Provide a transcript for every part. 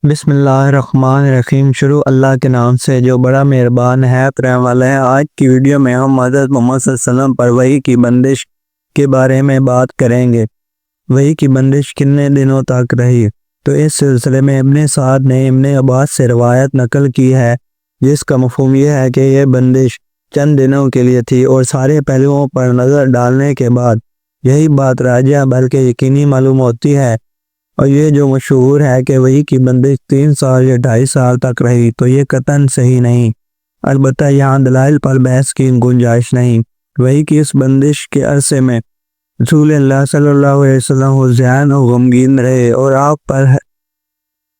بسم اللہ الرحمن الرحیم۔ شروع اللہ کے نام سے جو بڑا مہربان ہے رحم والا ہے۔ آج کی ویڈیو میں ہم حضرت محمد صلی اللہ علیہ وسلم پر وحی کی بندش کے بارے میں بات کریں گے۔ وحی کی بندش کتنے دنوں تک رہی؟ تو اس سلسلے میں ابن سعد نے ابن عباس سے روایت نقل کی ہے، جس کا مفہوم یہ ہے کہ یہ بندش چند دنوں کے لیے تھی اور سارے پہلوؤں پر نظر ڈالنے کے بعد یہی بات راجع بلکہ یقینی معلوم ہوتی ہے۔ اور یہ جو مشہور ہے کہ وحی کی بندش 3 سال یا 2.5 سال تک رہی، تو یہ قطعاً صحیح نہیں۔ البتہ یہاں دلائل پر بحث کی گنجائش نہیں۔ وحی کی اس بندش کے عرصے میں رسول اللہ صلی اللہ علیہ وسلم حزین و غمگین رہے اور آپ پر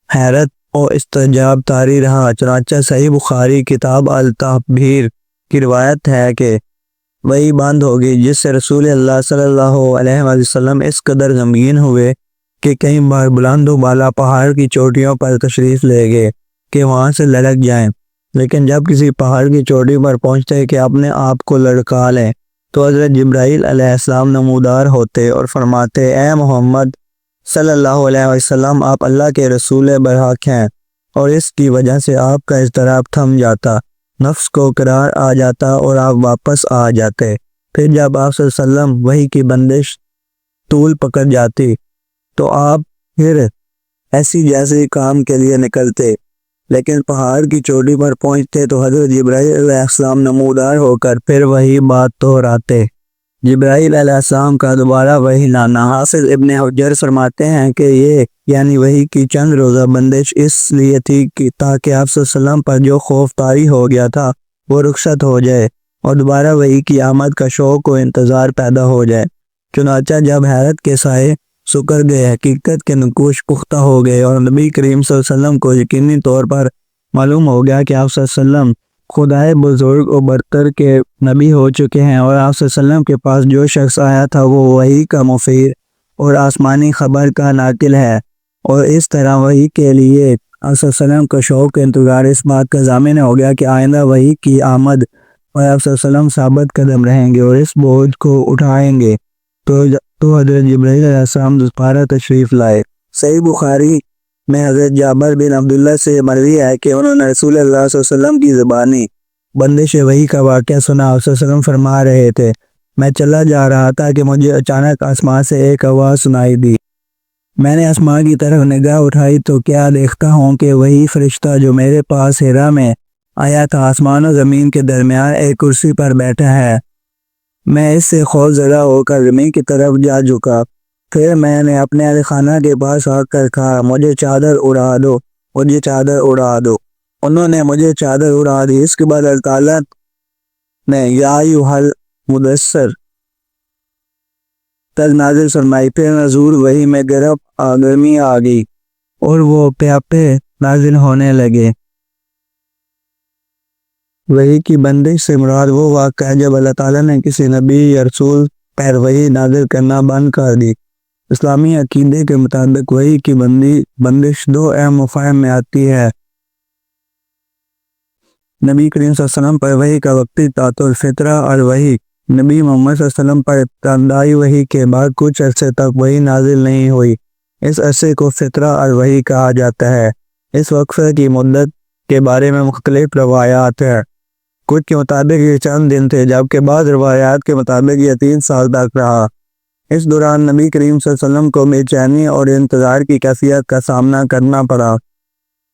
حیرت و استعجاب طاری رہا۔ چنانچہ صحیح بخاری کتاب التحبیر کی روایت ہے کہ وحی بند ہوگی، جس سے رسول اللہ صلی اللہ علیہ وسلم اس قدر غمگین ہوئے کہ کئی بار بلند و بالا پہاڑ کی چوٹیوں پر تشریف لے گئے کہ وہاں سے لڑک جائیں، لیکن جب کسی پہاڑ کی چوٹی پر پہنچتے کہ اپنے آپ کو لڑکا لیں تو حضرت جبرائیل علیہ السلام نمودار ہوتے اور فرماتے: اے محمد صلی اللہ علیہ وسلم، آپ اللہ کے رسول برحق ہیں۔ اور اس کی وجہ سے آپ کا اضطراب تھم جاتا، نفس کو قرار آ جاتا اور آپ واپس آ جاتے۔ پھر جب آپ صلی اللہ علیہ وسلم وحی کی بندش طول پکڑ جاتی تو آپ پھر ایسی جیسے کام کے لیے نکلتے، لیکن پہاڑ کی چوٹی پر پہنچتے تو حضرت جبرائیل علیہ السلام نمودار ہو کر پھر وہی بات دہراتے۔ جبرائیل علیہ السلام کا دوبارہ وحی لانا۔ حافظ ابن حجر فرماتے ہیں کہ یہ یعنی وحی کی چند روزہ بندش اس لیے تھی کہ تاکہ آپ صلی اللہ علیہ وسلم پر جو خوف طاری ہو گیا تھا وہ رخصت ہو جائے اور دوبارہ وحی کی آمد کا شوق و انتظار پیدا ہو جائے۔ چنانچہ جب حیرت کے سائے سکر گئے، حقیقت کے نقوش پختہ ہو گئے اور نبی کریم صلی اللہ علیہ وسلم کو یقینی طور پر معلوم ہو گیا کہ آپ صلی اللہ علیہ وسلم خدائے بزرگ و برتر کے نبی ہو چکے ہیں اور آپ صلی اللہ علیہ وسلم کے پاس جو شخص آیا تھا وہ وحی کا مفیر اور آسمانی خبر کا ناقل ہے، اور اس طرح وحی کے لیے آپ صلی اللہ علیہ وسلم کا شوق انتظار اس بات کا ضامن ہو گیا کہ آئندہ وحی کی آمد اور آپ صلی اللہ علیہ وسلم ثابت قدم رہیں گے اور اس بوجھ کو اٹھائیں گے۔ تو حضرت جبرائیل علیہ السلام دوبارہ تشریف لائے۔ صحیح بخاری میں حضرت جابر بن عبداللہ سے مروی ہے کہ انہوں نے رسول اللہ صلی اللہ علیہ وسلم کی زبانی بندش وحی کا واقعہ سنا۔ آپ صلی اللہ علیہ وسلم فرما رہے تھے: میں چلا جا رہا تھا کہ مجھے اچانک آسمان سے ایک آواز سنائی دی۔ میں نے آسمان کی طرف نگاہ اٹھائی تو کیا دیکھتا ہوں کہ وہی فرشتہ جو میرے پاس حرا میں آیا تھا آسمان و زمین کے درمیان ایک کرسی پر بیٹھا ہے۔ میں اس سے خوف زدہ ہو کر زمین کی طرف جا جھکا، پھر میں نے اپنے اہل خانہ کے پاس آ کر کہا: مجھے چادر اڑا دو، مجھے چادر اڑا دو۔ انہوں نے مجھے چادر اڑا دی۔ اس کے بعد اللہ تعالیٰ نے یا ایھا المدثر تک نازل فرمائی، پھر نزول وحی میں گرمی آ گئی اور وہ پیاپے نازل ہونے لگے۔ وحی کی بندش سے مراد وہ واقعہ ہے جب اللہ تعالیٰ نے کسی نبی یا رسول پر وحی نازل کرنا بند کر دی۔ اسلامی عقیدے کے مطابق وحی کی بندش 2 اہم مفاہیم میں آتی ہے۔ نبی کریم صلی اللہ علیہ وسلم پر وحی کا وقتی تعطل، فطرہ اور وحی۔ نبی محمد صلی اللہ علیہ وسلم پر ابتدائی وحی کے بعد کچھ عرصے تک وحی نازل نہیں ہوئی، اس عرصے کو فطرہ اور وحی کہا جاتا ہے۔ اس وقفے کی مدت کے بارے میں مختلف روایات ہیں۔ کچھ کے مطابق یہ چند دن تھے، جبکہ بعض روایات کے مطابق یہ 3 سال تک رہا۔ اس دوران نبی کریم صلی اللہ علیہ وسلم کو بے چینی اور انتظار کی کیفیت کا سامنا کرنا پڑا،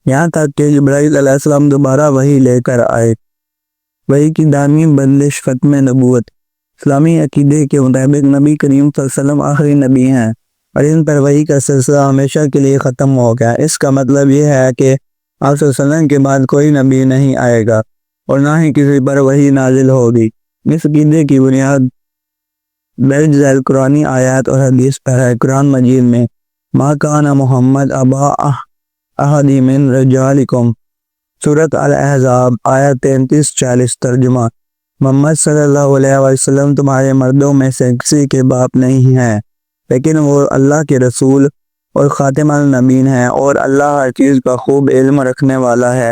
یہاں تک کہ جبرائیل علیہ السلام دوبارہ وحی لے کر آئے۔ وحی کی دائمی بندش ختم نبوت۔ اسلامی عقیدے کے مطابق نبی کریم صلی اللہ علیہ وسلم آخری نبی ہیں اور ان پر وحی کا سلسلہ ہمیشہ کے لیے ختم ہو گیا۔ اس کا مطلب یہ ہے کہ آپ صلی اللہ علیہ وسلم کے بعد کوئی نبی نہیں آئے گا اور نہ ہی کسی پر وحی نازل ہوگی۔ اس عقیدے کی بنیاد درج ذیل قرآنی آیات اور حدیث پر ہے۔ قرآن مجید میں ما کان محمد ابا احد من رجالکم، سورۃ الاحزاب آیت 33-40۔ ترجمہ: محمد صلی اللہ علیہ وسلم تمہارے مردوں میں سے کسی کے باپ نہیں ہیں، لیکن وہ اللہ کے رسول اور خاتم النبیین ہیں اور اللہ ہر چیز کا خوب علم رکھنے والا ہے۔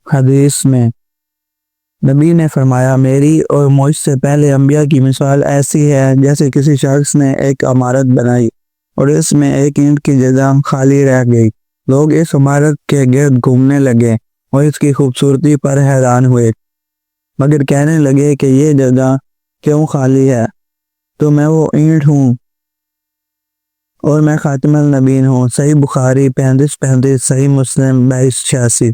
حدیث میں نبی نے فرمایا: میری اور مجھ سے پہلے انبیاء کی مثال ایسی ہے جیسے کسی شخص نے ایک عمارت بنائی اور اس میں ایک اینٹ کی جگہ خالی رہ گئی۔ لوگ اس عمارت کے گرد گھومنے لگے اور اس کی خوبصورتی پر حیران ہوئے، مگر کہنے لگے کہ یہ جگہ کیوں خالی ہے؟ تو میں وہ اینٹ ہوں اور میں خاتم النبیین ہوں۔ صحیح بخاری 3535، صحیح مسلم 2286۔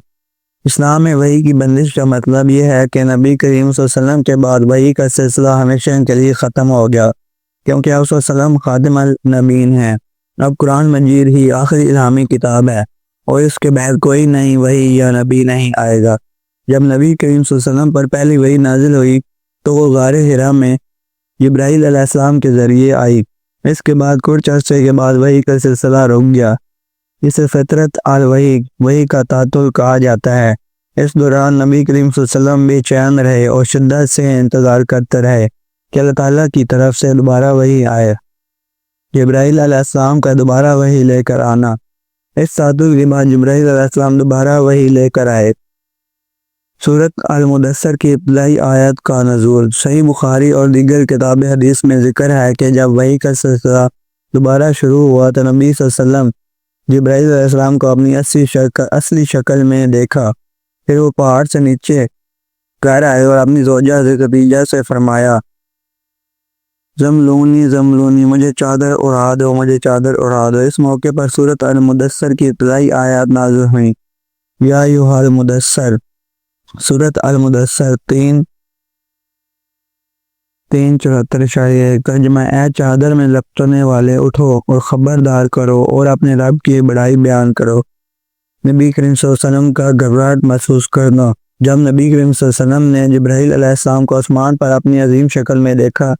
اسلام میں وحی کی بندش کا مطلب یہ ہے کہ نبی کریم صلی اللہ علیہ وسلم کے بعد وحی کا سلسلہ ہمیشہ کے لیے ختم ہو گیا، کیونکہ آپ صلی اللہ علیہ وسلم خاتم النبیین ہیں۔ اب قرآن مجید ہی آخری الہامی کتاب ہے اور اس کے بعد کوئی نئی وحی یا نبی نہیں آئے گا۔ جب نبی کریم صلی اللہ علیہ وسلم پر پہلی وحی نازل ہوئی تو وہ غار حرا میں جبرائیل علیہ السلام کے ذریعے آئی۔ اس کے بعد کچھ عرصے کے بعد وحی کا سلسلہ رک گیا۔ اسے فترت الوحی، وحی کا تعطل کہا جاتا ہے۔ اس دوران نبی کریم صلی اللہ علیہ وسلم بے چین رہے اور شدت سے انتظار کرتے رہے کہ اللہ تعالیٰ کی طرف سے دوبارہ وحی آئے، جبرائیل علیہ السلام کا دوبارہ وحی لے کر آنا۔ اس تعطل کے بعد جبرائیل علیہ السلام دوبارہ وحی لے کر آئے۔ سورۃ المدثر کی ابتدائی آیت کا نزول۔ صحیح بخاری اور دیگر کتاب حدیث میں ذکر ہے کہ جب وحی کا سلسلہ دوبارہ شروع ہوا تو نبی صلی اللہ علیہ وسلم جبرائیل علیہ السلام کو اپنی اصلی شکل میں دیکھا۔ پھر وہ پہاڑ سے نیچے گھر آئے اور اپنی زوجہ خدیجہ سے فرمایا، زملونی زملونی، مجھے چادر اڑا دو، مجھے چادر اڑا دو۔ اس موقع پر سورۃ المدثر کی ابتدائی آیات نازل ہوئیں۔ یا ایھا المدثر، سورۃ المدثر 3:74 ترجمہ، اے چادر میں لپٹنے والے، اٹھو اور خبردار کرو اور اپنے رب کی بڑائی بیان کرو۔ نبی کریم صلی اللہ علیہ وسلم کا گھبراہٹ محسوس کرنا۔ جب نبی کریم صلی اللہ علیہ وسلم نے جبرائیل علیہ السلام کو آسمان پر اپنی عظیم شکل میں دیکھا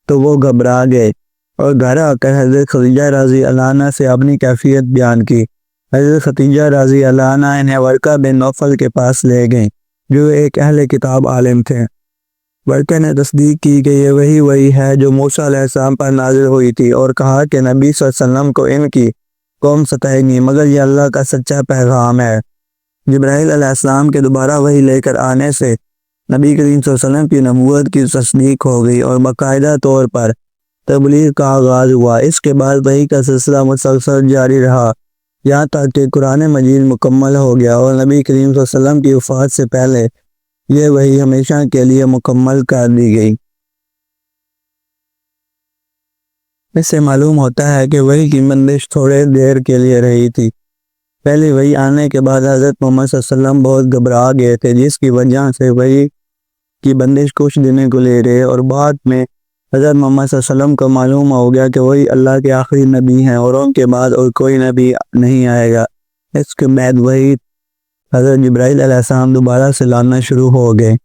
تو وہ گھبرا گئے اور گھر آ کر حضرت خدیجہ رضی اللہ عنہ سے اپنی کیفیت بیان کی۔ حضرت خدیجہ رضی اللہ عنہ انہیں ورقہ بن نوفل کے پاس لے گئیں، جو ایک اہل کتاب عالم تھے۔ ورقہ نے تصدیق کی کہ یہ وہی ہے جو موسیٰ علیہ السلام پر نازل ہوئی تھی، اور کہا کہ نبی صلی اللہ علیہ وسلم کو ان کی قوم ستائے گی، مگر یہ اللہ کا سچا پیغام ہے۔ جبرائیل علیہ السلام کے دوبارہ وحی لے کر آنے سے نبی کریم صلی اللہ علیہ وسلم کی نبوت کی تصدیق ہو گئی اور باقاعدہ طور پر تبلیغ کا آغاز ہوا۔ اس کے بعد وحی کا سلسلہ مسلسل جاری رہا یہاں تک کہ قرآن مجید مکمل ہو گیا اور نبی کریم صلی اللہ علیہ وسلم کی وفات سے پہلے یہ وحی ہمیشہ کے لیے مکمل کر دی گئی۔ اس سے معلوم ہوتا ہے کہ وحی کی بندش تھوڑے دیر کے لیے رہی تھی۔ پہلی وحی آنے کے بعد حضرت محمد صلی اللہ علیہ وسلم بہت گھبرا گئے تھے، جس کی وجہ سے وحی کی بندش کچھ دنوں کو لے رہے، اور بعد میں حضرت محمد صلی اللہ علیہ وسلم کو معلوم ہو گیا کہ وہی اللہ کے آخری نبی ہیں اور ان کے بعد اور کوئی نبی نہیں آئے گا۔ اس کے بعد وحی حضرت جبرائیل علیہ السلام دوبارہ سے لانا شروع ہو گئے۔